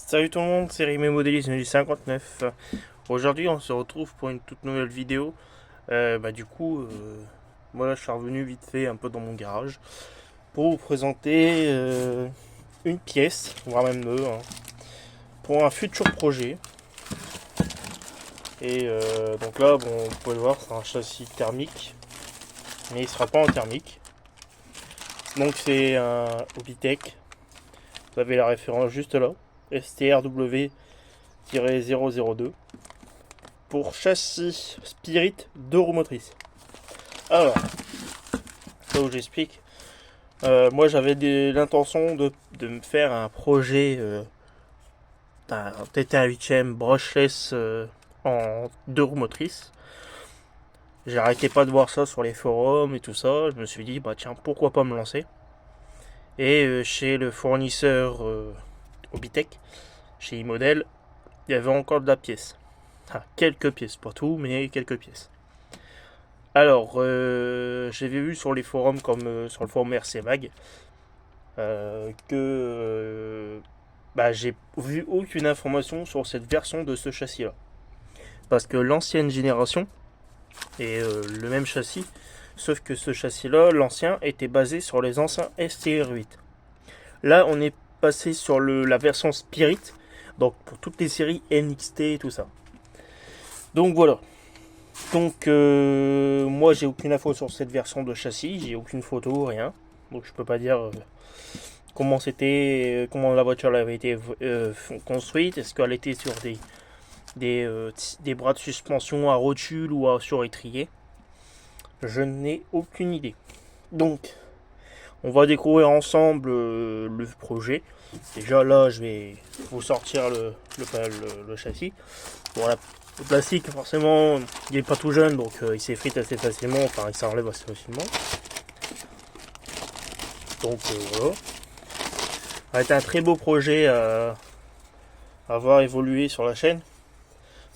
Salut tout le monde, c'est Rémi Modéliste du 59. Aujourd'hui on se retrouve pour une toute nouvelle vidéo. Moi là je suis revenu vite fait un peu dans mon garage pour vous présenter une pièce, voire même deux, hein, pour un futur projet. Donc là, bon, vous pouvez le voir, c'est un châssis thermique, mais il sera pas en thermique. Donc c'est un Obitech. Vous avez la référence juste là, STRW-002 pour châssis Spirit 2 roues motrices. Alors, là où j'explique, moi j'avais l'intention de me faire un projet peut-être un 8ème brushless en 2 roues motrices. J'arrêtais pas de voir ça sur les forums et tout ça. Je me suis dit, bah tiens, pourquoi pas me lancer. Et chez le fournisseur Obitech, chez iModel, il y avait encore de la pièce. Enfin, quelques pièces, pas tout, mais quelques pièces. Alors, j'avais vu sur les forums, comme sur le forum RC Mag, que j'ai vu aucune information sur cette version de ce châssis-là. Parce que l'ancienne génération est le même châssis, sauf que ce châssis-là, l'ancien, était basé sur les anciens STR8. Là, on est passé sur la version Spirit, donc pour toutes les séries NXT et tout ça. Donc voilà. Donc moi j'ai aucune info sur cette version de châssis, j'ai aucune photo, rien. Donc je peux pas dire comment c'était, comment la voiture avait été construite, est-ce qu'elle était sur des bras de suspension à rotule ou sur étrier. Je n'ai aucune idée. Donc on va découvrir ensemble le projet. Déjà là je vais vous sortir le châssis. Bon, le plastique forcément il n'est pas tout jeune, donc il s'effrite assez facilement, enfin il s'enlève assez facilement. Donc voilà. Ça va être un très beau projet à avoir évolué sur la chaîne.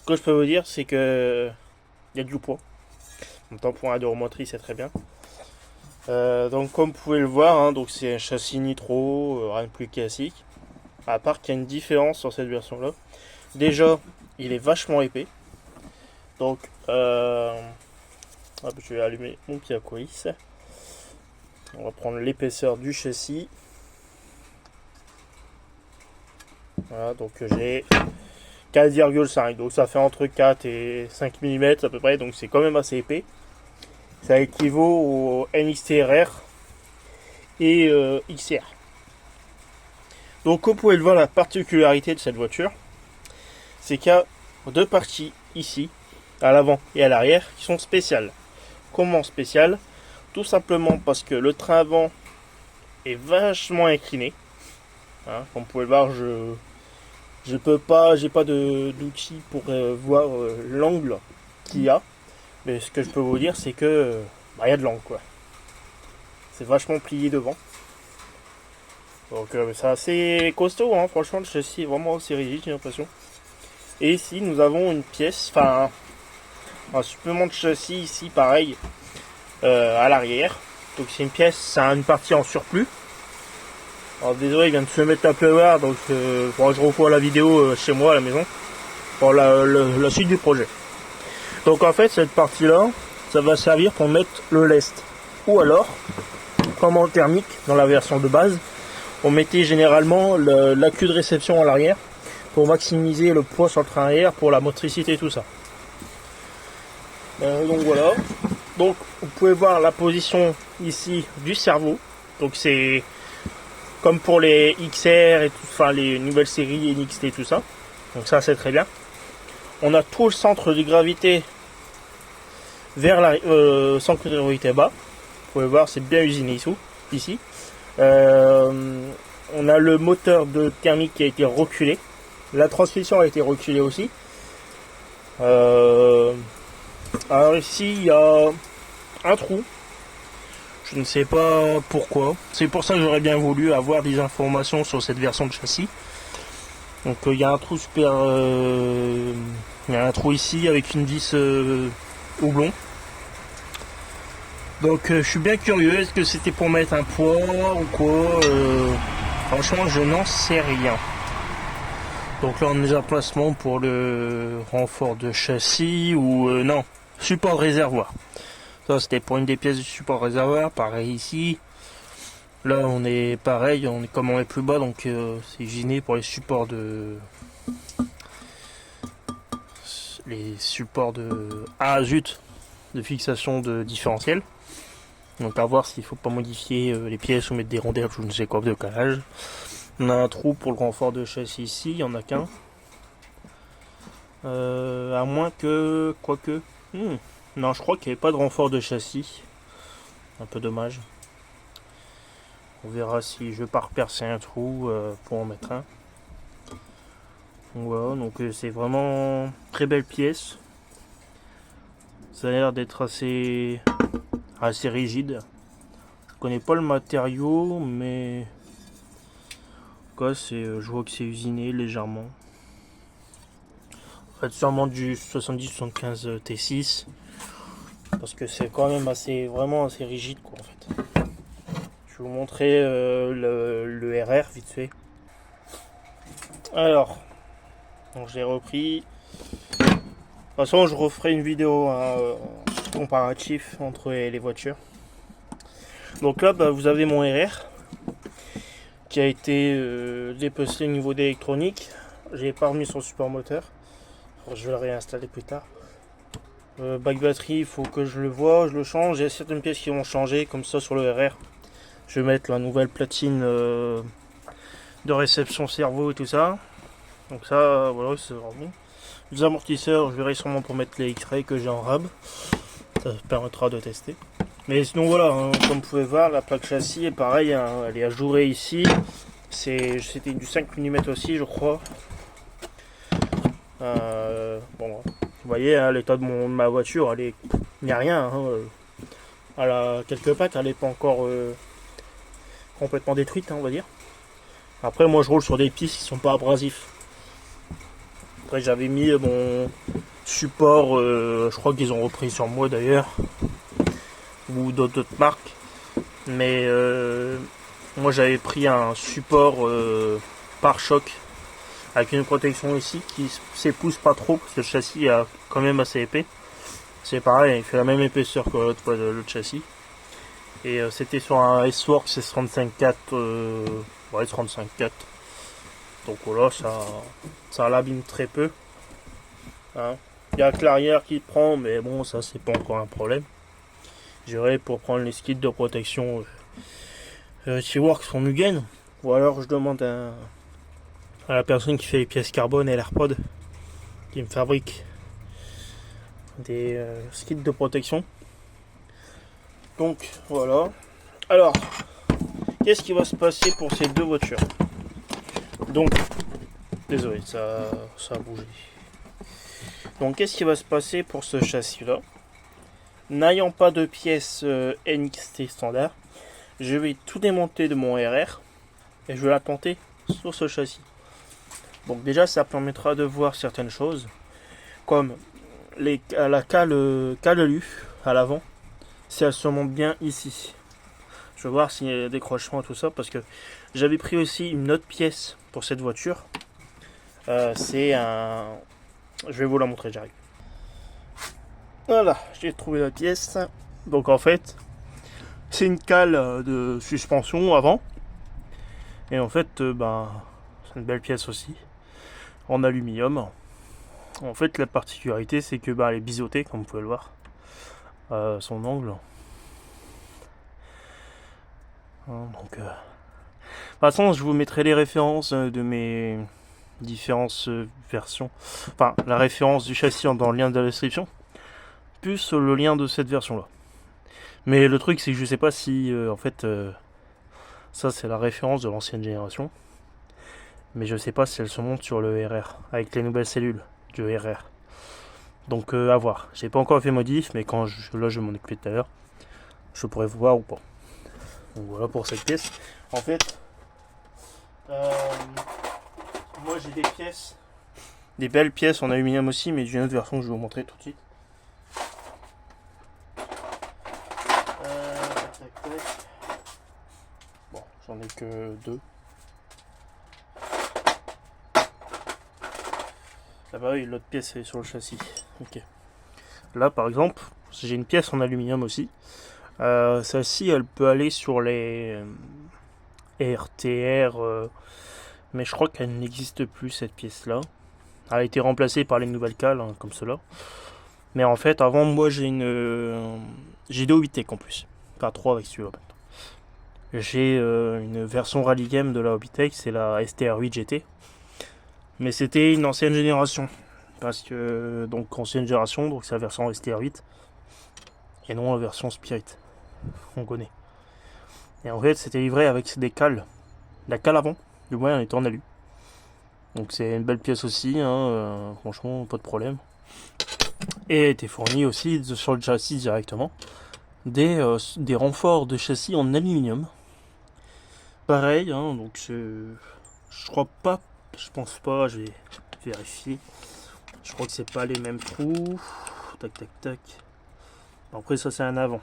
Ce que je peux vous dire c'est que il y a du poids. En même temps pour un 2 roues motrices c'est très bien. Donc comme vous pouvez le voir, hein, donc c'est un châssis nitro, rien de plus classique. À part qu'il y a une différence sur cette version là. Déjà il est vachement épais. Donc je vais allumer mon pied à coulisse. On va prendre l'épaisseur du châssis. Voilà, donc j'ai 4,5, donc ça fait entre 4 et 5 mm à peu près, donc c'est quand même assez épais. Ça équivaut au NXT-RR et XR. Donc comme vous pouvez le voir, la particularité de cette voiture, c'est qu'il y a deux parties ici, à l'avant et à l'arrière, qui sont spéciales. Comment spéciales? Tout simplement parce que le train avant est vachement incliné. Hein, comme vous pouvez le voir, je peux pas, j'ai pas d'outil pour voir l'angle qu'il y a. Mais ce que je peux vous dire, c'est que il y a de l'angle, quoi. C'est vachement plié devant. Donc c'est assez costaud, hein. Franchement, le châssis est vraiment assez rigide, j'ai l'impression. Et ici, nous avons une pièce, enfin un supplément de châssis ici, pareil, à l'arrière. Donc c'est une pièce, c'est une partie en surplus. Alors désolé, il vient de se mettre à pleuvoir, donc il faudra que je revoie la vidéo chez moi à la maison pour la suite du projet. Donc en fait, cette partie-là, ça va servir pour mettre le lest. Ou alors, comme en thermique, dans la version de base, on mettait généralement l'accu de réception à l'arrière pour maximiser le poids sur le train arrière pour la motricité et tout ça. Donc voilà. Donc vous pouvez voir la position ici du cerveau. Donc c'est comme pour les XR et tout, enfin les nouvelles séries NXT et tout ça. Donc ça c'est très bien. On a tout le centre de gravité vers la centre de gravité bas. Vous pouvez voir, c'est bien usiné ici. On a le moteur de thermique qui a été reculé. La transmission a été reculée aussi. Alors ici il y a un trou. Je ne sais pas pourquoi. C'est pour ça que j'aurais bien voulu avoir des informations sur cette version de châssis. Donc il y a un trou super. Il y a un trou ici avec une vis houblon. Donc je suis bien curieux. Est-ce que c'était pour mettre un poids ou quoi? Franchement, je n'en sais rien. Donc là on est en placement pour le renfort de châssis ou non, support de réservoir. Ça c'était pour une des pièces du support réservoir, pareil ici. Là on est pareil, comme on est plus bas, donc c'est usiné pour les supports de de fixation de différentiel. Donc à voir s'il faut pas modifier les pièces ou mettre des rondelles ou je ne sais quoi de calage. On a un trou pour le renfort de châssis ici, il n'y en a qu'un. À moins que... Quoique... Non, je crois qu'il n'y avait pas de renfort de châssis. Un peu dommage. On verra si je pars percer un trou pour en mettre un. Voilà, donc c'est vraiment très belle pièce. Ça a l'air d'être assez rigide. Je connais pas le matériau, mais quoi, je vois que c'est usiné légèrement. En fait, sûrement du 70-75 T6, parce que c'est quand même vraiment assez rigide, quoi, en fait. Je vais vous montrer le RR vite fait. Alors, donc je l'ai repris. De toute façon, je referai une vidéo comparatif entre les voitures. Donc là, vous avez mon RR qui a été dépecé au niveau d'électronique. Je l'ai pas remis sur le support moteur. Alors, je vais le réinstaller plus tard. Bac batterie, il faut que je le vois, je le change. Il y a certaines pièces qui vont changer, comme ça sur le RR. Je vais mettre la nouvelle platine de réception cerveau et tout ça. Donc ça, voilà, c'est vraiment. Les amortisseurs, je verrai sûrement pour mettre les X-Ray que j'ai en rab. Ça permettra de tester. Mais sinon voilà, hein, comme vous pouvez voir, la plaque châssis est pareil, hein, elle est ajourée ici. C'était du 5 mm aussi, je crois. Bon, vous voyez, hein, l'état de ma voiture, il n'y a rien. Hein, elle a quelques pattes, elle n'est pas encore complètement détruite, hein, on va dire. Après, moi je roule sur des pistes qui sont pas abrasifs. Après, j'avais mis mon support, je crois qu'ils ont repris sur moi d'ailleurs, ou d'autres marques. Mais moi j'avais pris un support pare-choc avec une protection ici qui s'épouse pas trop parce que le châssis est quand même assez épais. C'est pareil, il fait la même épaisseur que l'autre châssis. Et c'était sur un S-Works S35-4, ouais 35-4. Donc voilà, ça l'abîme très peu. Hein. Il y a que l'arrière qui prend, mais bon, ça c'est pas encore un problème. J'irai pour prendre les skis de protection chez Works from Mugen. Ou alors je demande à la personne qui fait les pièces carbone et l'AirPod qui me fabrique des skis de protection. Donc voilà. Alors, qu'est-ce qui va se passer pour ces deux voitures? Donc, désolé, ça a bougé. Donc, qu'est-ce qui va se passer pour ce châssis-là? N'ayant pas de pièces NXT standard, je vais tout démonter de mon RR et je vais la tenter sur ce châssis. Donc déjà, ça permettra de voir certaines choses, comme la cale lu à l'avant, si elle se monte bien ici. Je vais voir s'il y a des décrochements et tout ça, parce que j'avais pris aussi une autre pièce pour cette voiture. C'est un... Je vais vous la montrer, j'arrive. Voilà, j'ai trouvé la pièce. Donc en fait, c'est une cale de suspension avant. Et en fait, c'est une belle pièce aussi, en aluminium. En fait, la particularité, c'est que elle est biseautée, comme vous pouvez le voir. Son angle. Donc, de toute façon, je vous mettrai les références de mes différentes versions. Enfin, la référence du châssis dans le lien de la description, plus le lien de cette version-là. Mais le truc, c'est que je sais pas si, en fait, ça c'est la référence de l'ancienne génération. Mais je sais pas si elle se monte sur le RR, avec les nouvelles cellules du RR. Donc à voir. J'ai pas encore fait modif, mais quand je vais m'en occuper tout à l'heure, je pourrais voir ou pas. Donc voilà pour cette pièce. En fait, moi j'ai des pièces, des belles pièces en aluminium aussi, mais j'ai une autre version que je vais vous montrer tout de suite. Bon, j'en ai que deux. Ah bah oui, l'autre pièce est sur le châssis. Ok. Là par exemple, j'ai une pièce en aluminium aussi. Celle-ci, elle peut aller sur les RTR, mais je crois qu'elle n'existe plus cette pièce-là. Elle a été remplacée par les nouvelles cales, hein, comme cela. Mais en fait, avant, moi j'ai j'ai deux 8 en plus. Pas 3 avec celui-là maintenant. J'ai une version Rally Game de la Hobbytech, c'est la STR8 GT. Mais c'était une ancienne génération. Parce que, donc, ancienne génération, donc c'est la version STR8. Et non la version Spirit. On connaît. Et en fait, c'était livré avec des cales. La cale avant, du moins, elle était en alu. Donc, c'est une belle pièce aussi, hein, franchement, pas de problème. Et était fournie aussi sur le châssis directement des renforts de châssis en aluminium. Pareil, hein, donc je crois pas, je pense pas, je vais vérifier. Je crois que c'est pas les mêmes trous. Tac tac tac. Après ça c'est un avant.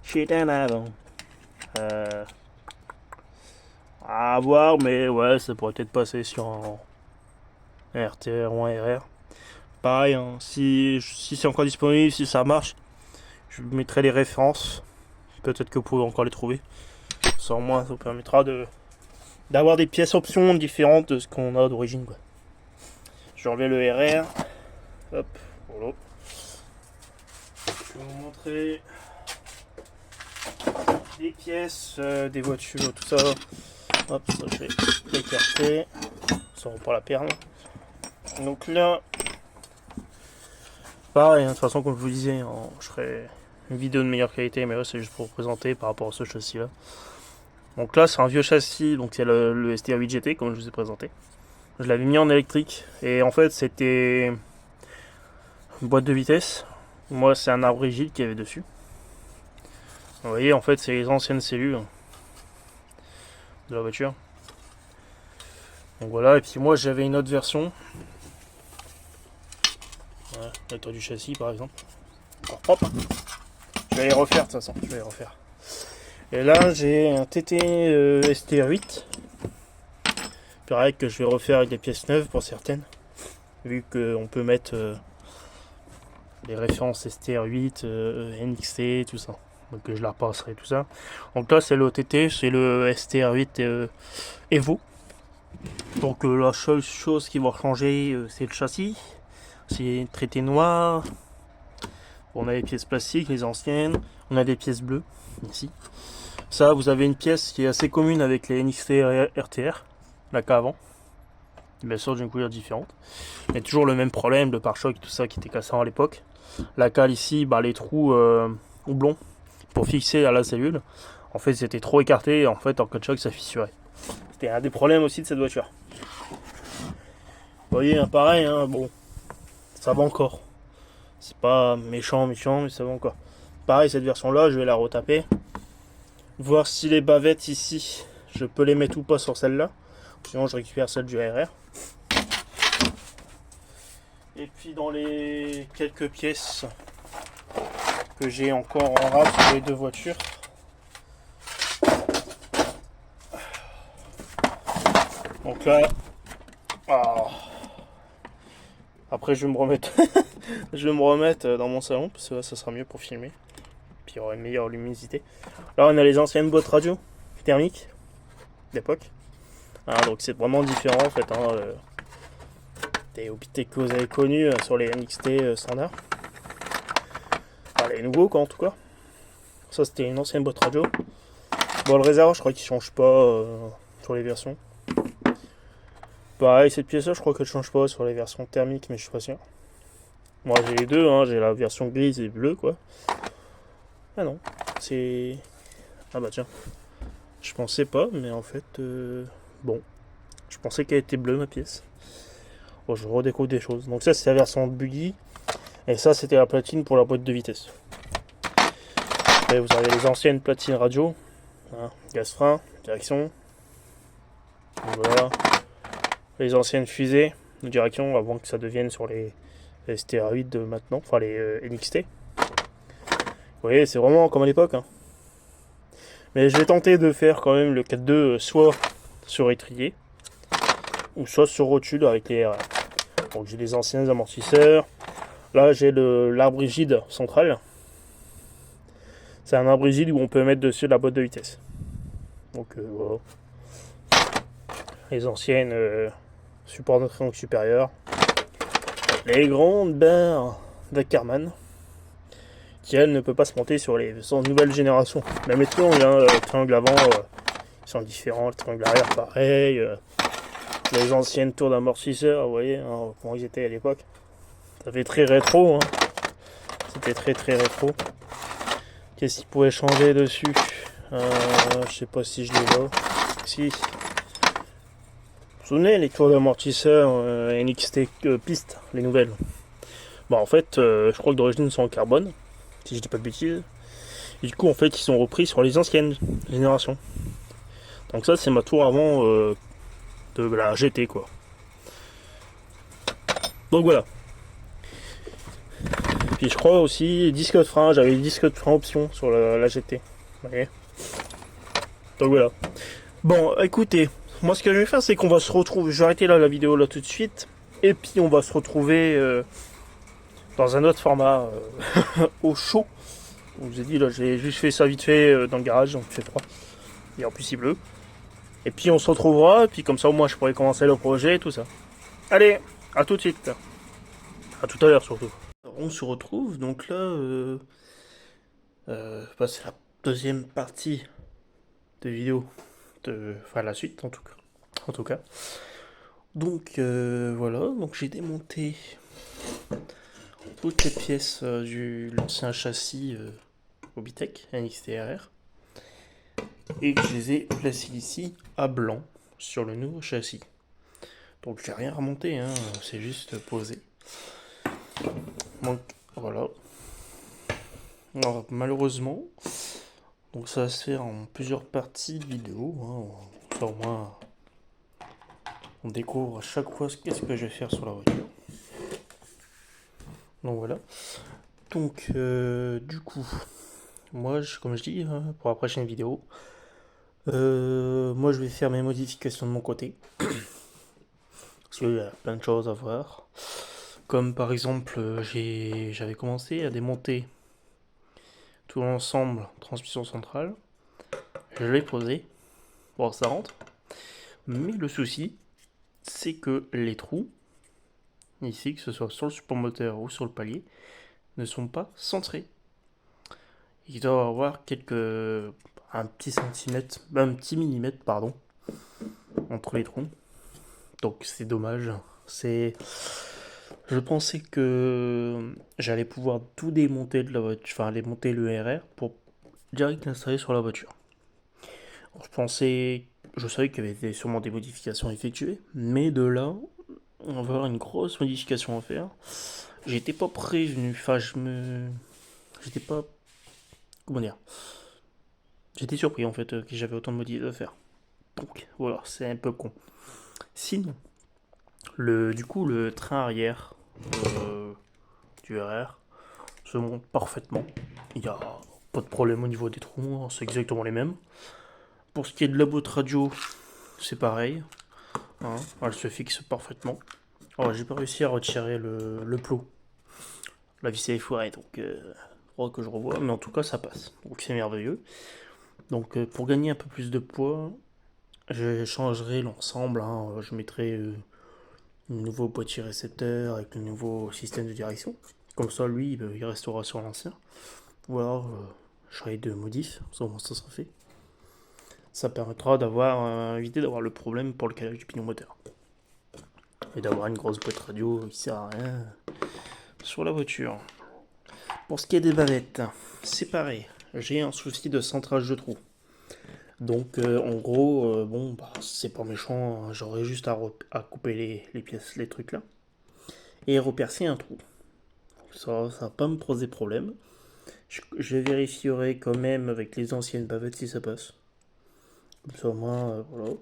C'est un avant. À voir, mais ouais, ça pourrait peut-être passer sur un RTR ou un RR. Pareil, hein, si c'est encore disponible, si ça marche, je vous mettrai les références. Peut-être que vous pouvez encore les trouver. Ça au moins ça vous permettra d'avoir des pièces options différentes de ce qu'on a d'origine, quoi. Je vais enlever le RR. Hop, voilà. Je vais vous montrer des pièces, des voitures, tout ça. Hop, ça je vais l'écarter. Ça rend pas la perle. Donc là, pareil, hein, de toute façon, comme je vous disais, je ferai une vidéo de meilleure qualité, mais là c'est juste pour vous présenter par rapport à ce châssis là. Donc là c'est un vieux châssis, donc c'est le STR8 GT comme je vous ai présenté. Je l'avais mis en électrique et en fait c'était une boîte de vitesse. Moi c'est un arbre rigide qu'il y avait dessus. Vous voyez en fait c'est les anciennes cellules de la voiture. Donc voilà, et puis moi j'avais une autre version. Voilà, la tour du châssis par exemple. Encore propre. Je vais les refaire de toute façon, je vais les refaire. Et là j'ai un TT STR8. Pareil que je vais refaire avec des pièces neuves pour certaines. Vu qu'on peut mettre les références STR8, NXT, tout ça. Donc je la repasserai tout ça. Donc là c'est le OTT, c'est le STR8 Evo. Donc la seule chose qui va changer c'est le châssis. C'est traité noir. On a les pièces plastiques, les anciennes. On a des pièces bleues ici. Ça vous avez une pièce qui est assez commune avec les NXT RTR. La K avant. Bien sûr d'une couleur différente. Mais toujours le même problème de pare-choc, tout ça qui était cassant à l'époque. La cale ici, bah, les trous houblons pour fixer à la cellule. En fait c'était trop écarté et en fait en cas de choc ça fissurait. C'était un des problèmes aussi de cette voiture. Vous voyez, hein, pareil, hein, bon, ça va encore. C'est pas méchant, mais ça va encore. Pareil, cette version-là, je vais la retaper. Voir si les bavettes ici, je peux les mettre ou pas sur celle-là. Sinon, je récupère celle du RR. Et puis, dans les quelques pièces que j'ai encore en rade sur les deux voitures, donc là, après je vais me remettre je vais me remettre dans mon salon parce que là ça sera mieux pour filmer, puis il y aura une meilleure luminosité. Là on a les anciennes boîtes radio thermiques d'époque, donc c'est vraiment différent en fait, des Hobbytech que vous avez connus sur les NXT standard, les nouveaux quoi en tout cas. Ça c'était une ancienne boîte radio. Bon, le réservoir je crois qu'il change pas sur les versions. Pareil, cette pièce là je crois qu'elle change pas sur les versions thermiques, mais je suis pas sûr. Moi j'ai les deux, hein, j'ai la version grise et bleue quoi. Ah non, c'est... Ah bah tiens, je pensais pas, mais en fait, bon, je pensais qu'elle était bleue ma pièce. Bon, je redécouvre des choses. Donc ça c'est la version buggy, et ça c'était la platine pour la boîte de vitesse. Et vous avez les anciennes platines radio, hein, gaz frein, direction. Donc voilà. Les anciennes fusées de direction avant que ça devienne sur les STR8 de maintenant, enfin les NXT. Vous voyez, c'est vraiment comme à l'époque. Hein. Mais je vais tenter de faire quand même le 4.2 soit sur étrier ou soit sur rotule avec les RR. Donc j'ai les anciens amortisseurs. Là j'ai l'arbre rigide central. C'est un arbre rigide où on peut mettre dessus la boîte de vitesse. Donc voilà. Les anciennes supports de triangle supérieur. Les grandes barres d'Ackerman qui elle ne peut pas se monter sur les nouvelles générations. Même les triangles, le triangle avant ils sont différents, le triangle arrière pareil. Les anciennes tours d'amortisseurs, vous voyez comment ils étaient à l'époque. Ça fait très rétro, hein. C'était très très rétro. Qu'est-ce qu'il pouvait changer dessus? Je sais pas si je les vois. Si. Vous vous souvenez les tours d'amortisseurs NXT piste, les nouvelles? Bon en fait, je crois que d'origine ils sont en carbone, si je dis pas de bêtises. Et du coup en fait ils sont repris sur les anciennes générations. Donc ça c'est ma tour avant de la GT quoi. Donc voilà. Puis je crois aussi disque de frein, j'avais des disques de frein option sur la GT. Vous voyez. Donc voilà. Bon écoutez, moi ce que je vais faire c'est qu'on va se retrouver, je vais arrêter là la vidéo là tout de suite. Et puis on va se retrouver dans un autre format au chaud. Je vous ai dit là j'ai juste fait ça vite fait dans le garage, donc il fait froid. Et en plus il pleut. Et puis on se retrouvera, et puis comme ça au moins je pourrai commencer le projet et tout ça. Allez, à tout de suite. À tout à l'heure surtout. Alors, on se retrouve, donc là, c'est la deuxième partie de vidéo, enfin la suite en tout cas. Donc voilà, donc j'ai démonté toutes les pièces de l'ancien châssis Obitech NXT-RR et que je les ai placées ici à blanc sur le nouveau châssis. Donc j'ai rien remonté, hein, c'est juste posé. Donc voilà. Alors, malheureusement, donc ça va se faire en plusieurs parties de vidéo. Hein. Au moins, on découvre à chaque fois qu'est-ce que je vais faire sur la voiture. Donc voilà. Donc du coup, moi, comme je dis, hein, pour la prochaine vidéo, moi je vais faire mes modifications de mon côté. Parce qu'il y a plein de choses à voir. Comme par exemple, j'avais commencé à démonter tout l'ensemble transmission centrale. Je l'ai posé. Bon, ça rentre. Mais le souci, c'est que les trous, ici, que ce soit sur le support moteur ou sur le palier, ne sont pas centrés. Il doit y avoir un petit millimètre, pardon, entre les trous. Donc c'est dommage. Je pensais que j'allais pouvoir tout démonter de la voiture, enfin démonter le RR pour direct l'installer sur la voiture. Alors, je savais qu'il y avait sûrement des modifications effectuées, mais de là, on va avoir une grosse modification à faire. J'étais pas prévenu, j'étais pas, comment dire, j'étais surpris en fait que j'avais autant de modifications à faire. Donc voilà, c'est un peu con. Sinon, du coup, le train arrière du RR se monte parfaitement. Il n'y a pas de problème au niveau des trous, c'est exactement les mêmes. Pour ce qui est de la boîte radio, c'est pareil. Hein, elle se fixe parfaitement. Oh, j'ai pas réussi à retirer le plot. La vis est foirée, donc faudra que je revoie. Mais en tout cas, ça passe. Donc c'est merveilleux. Donc pour gagner un peu plus de poids, je changerai l'ensemble. Hein. Je mettrai un nouveau boîtier récepteur avec le nouveau système de direction. Comme ça, lui, il restera sur l'ancien. Ou alors, je ferai deux modifs. Ça sera fait. Ça permettra éviter d'avoir le problème pour le calage du pignon moteur. Et d'avoir une grosse boîte radio qui sert à rien sur la voiture. Pour ce qui est des bavettes, c'est pareil. J'ai un souci de centrage de trous. Donc en gros, c'est pas méchant, hein. J'aurais juste à couper les pièces, les trucs là. Et repercer un trou. Ça va pas me poser problème. Je vérifierai quand même avec les anciennes bavettes si ça passe. Comme ça au moins, voilà.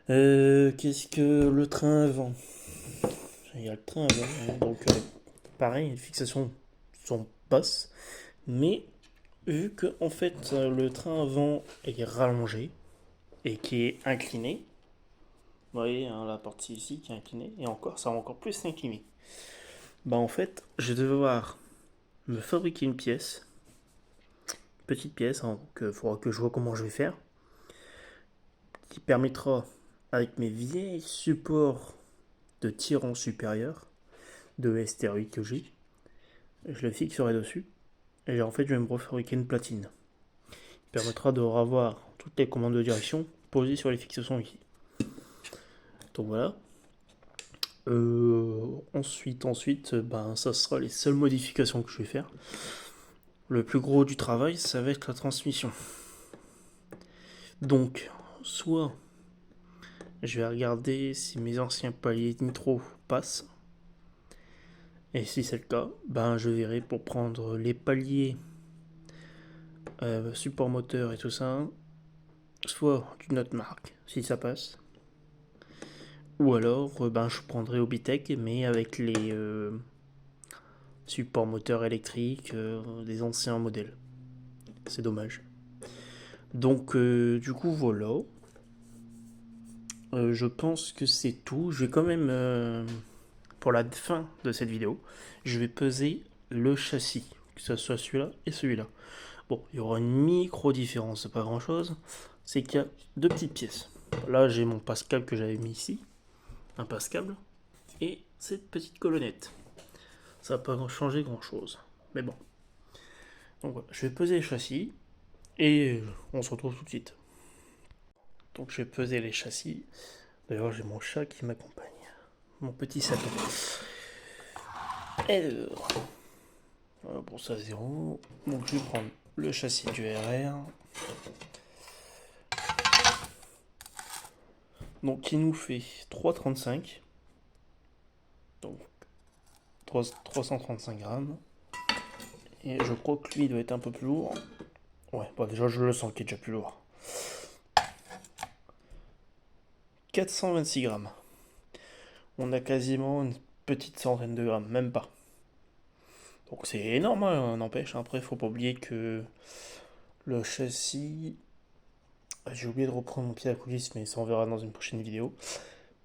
Qu'est-ce que le train avant? Il y a le train avant, hein, donc pareil, les fixations sont basses, mais vu que en fait le train avant est rallongé et qui est incliné, Vous voyez hein, la partie ici qui est inclinée, et encore, ça va encore plus s'incliner. Bah en fait, je vais devoir me fabriquer une pièce, petite pièce, hein, donc il faudra que je vois comment je vais faire, qui permettra, avec mes vieilles supports de tirant supérieur, de STR8 que j'ai, je le fixerai dessus, et en fait je vais me refabriquer une platine. Qui permettra de revoir toutes les commandes de direction posées sur les fixations ici. Donc voilà. Ensuite, ben, ça sera les seules modifications que je vais faire. Le plus gros du travail, ça va être la transmission. Donc, soit je vais regarder si mes anciens paliers nitro passent. Et si c'est le cas, ben je verrai pour prendre les paliers support moteur et tout ça, soit d'une autre marque, si ça passe. Ou alors, ben, je prendrai Obitech, mais avec les supports moteurs électriques des anciens modèles. C'est dommage. Donc, du coup, voilà. Je pense que c'est tout. Je vais quand même, pour la fin de cette vidéo, je vais peser le châssis, que ce soit celui-là et celui-là. Bon, il y aura une micro-différence, pas grand-chose. C'est qu'il y a deux petites pièces. Là, j'ai mon passe-câble que j'avais mis ici, un passe-câble, et cette petite colonnette. Ça va pas changer grand-chose. Mais bon. Donc voilà, je vais peser les châssis, et on se retrouve tout de suite. Donc je vais peser les châssis. D'ailleurs, j'ai mon chat qui m'accompagne. Mon petit sapin. Alors, voilà pour ça 0. Donc je vais prendre le châssis du RR. Donc il nous fait 3,35. Donc 335 grammes. Et je crois que lui doit être un peu plus lourd. Ouais, bon déjà je le sens qu'il est déjà plus lourd. 426 grammes. On a quasiment une petite centaine de grammes, même pas. Donc c'est énorme, hein, n'empêche. Après, faut pas oublier que le châssis. J'ai oublié de reprendre mon pied à coulisse, mais ça on verra dans une prochaine vidéo.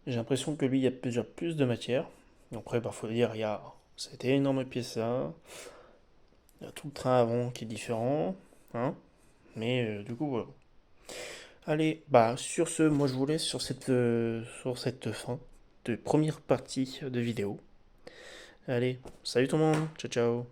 J'ai l'impression que lui, il y a déjà plus de matière. Après, il faut dire, il y a cette énorme pièce là. Il y a tout le train avant qui est différent. Hein, mais du coup, voilà. Allez, bah sur ce, moi je vous laisse sur cette fin de première partie de vidéo. Allez, salut tout le monde, ciao ciao.